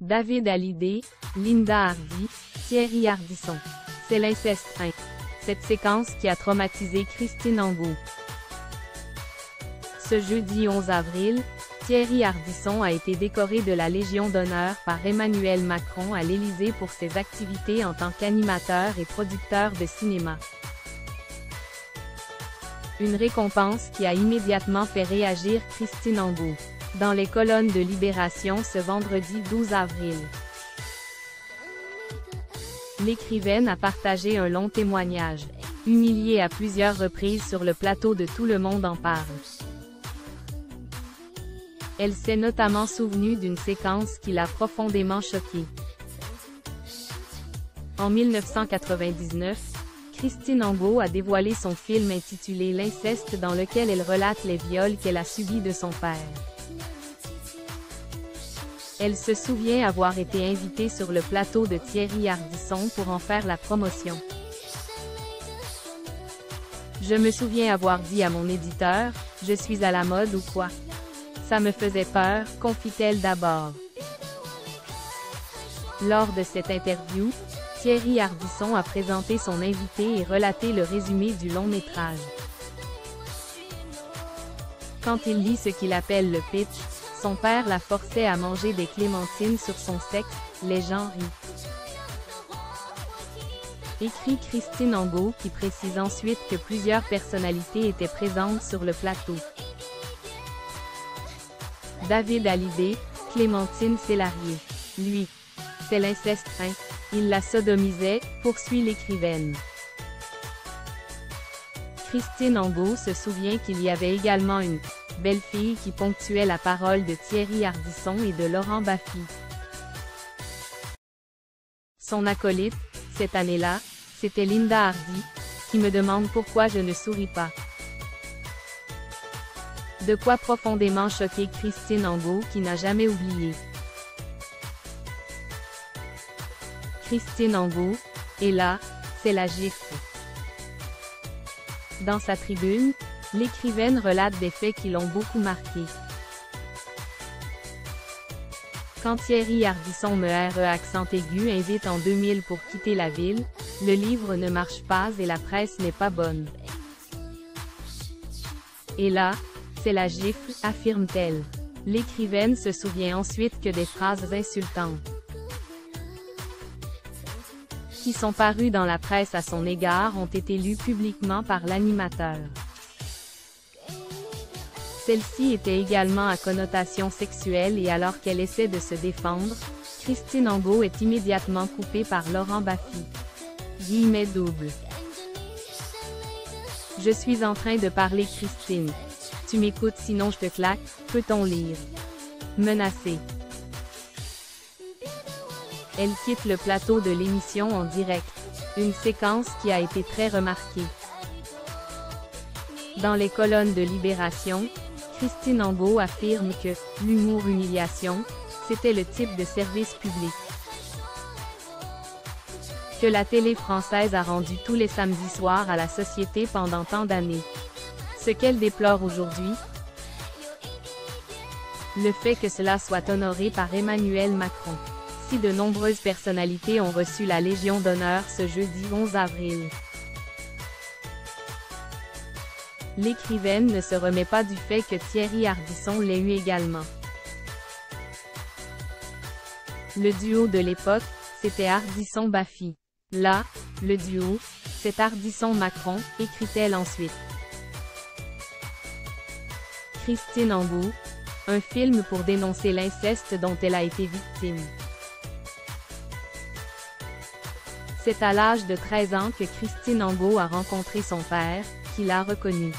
David Hallyday, Linda Hardy, Thierry Ardisson. C'est l'inceste 1. Cette séquence qui a traumatisé Christine Angot. Ce jeudi 11 avril, Thierry Ardisson a été décoré de la Légion d'honneur par Emmanuel Macron à l'Élysée pour ses activités en tant qu'animateur et producteur de cinéma. Une récompense qui a immédiatement fait réagir Christine Angot. Dans les colonnes de Libération ce vendredi 12 avril. L'écrivaine a partagé un long témoignage. Humiliée à plusieurs reprises sur le plateau de Tout le monde en parle. Elle s'est notamment souvenue d'une séquence qui l'a profondément choquée. En 1999, Christine Angot a dévoilé son film intitulé L'inceste dans lequel elle relate les viols qu'elle a subis de son père. Elle se souvient avoir été invitée sur le plateau de Thierry Ardisson pour en faire la promotion. Je me souviens avoir dit à mon éditeur, « Je suis à la mode ou quoi? Ça me faisait peur », confie-t-elle d'abord. Lors de cette interview, Thierry Ardisson a présenté son invité et relaté le résumé du long métrage. Quand il lit ce qu'il appelle le pitch, son père la forçait à manger des clémentines sur son sexe, les gens rient. Écrit Christine Angot qui précise ensuite que plusieurs personnalités étaient présentes sur le plateau. David Hallyday, Clémentine Célarié. Lui. C'est l'inceste 1. Il la sodomisait, poursuit l'écrivaine. Christine Angot se souvient qu'il y avait également une belle-fille qui ponctuait la parole de Thierry Ardisson et de Laurent Baffy. Son acolyte, cette année-là, c'était Linda Hardy, qui me demande pourquoi je ne souris pas. De quoi profondément choquer Christine Angot qui n'a jamais oublié. Christine Angot, et là, c'est la gifle. Dans sa tribune, l'écrivaine relate des faits qui l'ont beaucoup marqué. Quand Thierry Ardisson me accent aigu invite en 2000 pour quitter la ville, le livre ne marche pas et la presse n'est pas bonne. Et là, c'est la gifle, affirme-t-elle. L'écrivaine se souvient ensuite que des phrases insultantes qui sont parues dans la presse à son égard ont été lues publiquement par l'animateur. Celle-ci était également à connotation sexuelle et alors qu'elle essaie de se défendre, Christine Angot est immédiatement coupée par Laurent Baffy. Guillemets doubles. Je suis en train de parler Christine. Tu m'écoutes sinon je te claque, peut-on lire. Menacée. Elle quitte le plateau de l'émission en direct. Une séquence qui a été très remarquée. Dans les colonnes de Libération, Christine Angot affirme que « l'humour humiliation », c'était le type de service public que la télé française a rendu tous les samedis soirs à la société pendant tant d'années. Ce qu'elle déplore aujourd'hui, le fait que cela soit honoré par Emmanuel Macron. Si de nombreuses personnalités ont reçu la Légion d'honneur ce jeudi 11 avril. L'écrivaine ne se remet pas du fait que Thierry Ardisson l'ait eu également. Le duo de l'époque, c'était Ardisson-Baffy. Là, le duo, c'est Ardisson-Macron, écrit-elle ensuite. Christine Angot, un film pour dénoncer l'inceste dont elle a été victime. C'est à l'âge de 13 ans que Christine Angot a rencontré son père, qui l'a reconnu.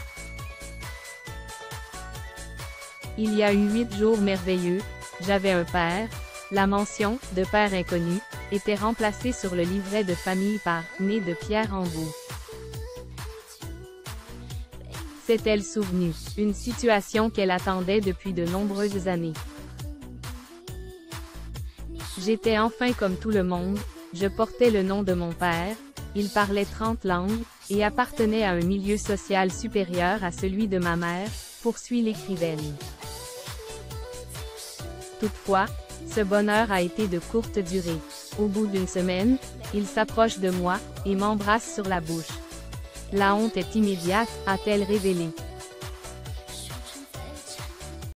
Il y a eu 8 jours merveilleux, j'avais un père. La mention « de père inconnu » était remplacée sur le livret de famille par « né de Pierre Angot ». S'est-elle souvenue, une situation qu'elle attendait depuis de nombreuses années. J'étais enfin comme tout le monde, je portais le nom de mon père, il parlait 30 langues, et appartenait à un milieu social supérieur à celui de ma mère, poursuit l'écrivaine. Toutefois, Ce bonheur a été de courte durée. Au bout d'une semaine, il s'approche de moi, et m'embrasse sur la bouche. La honte est immédiate, a-t-elle révélé.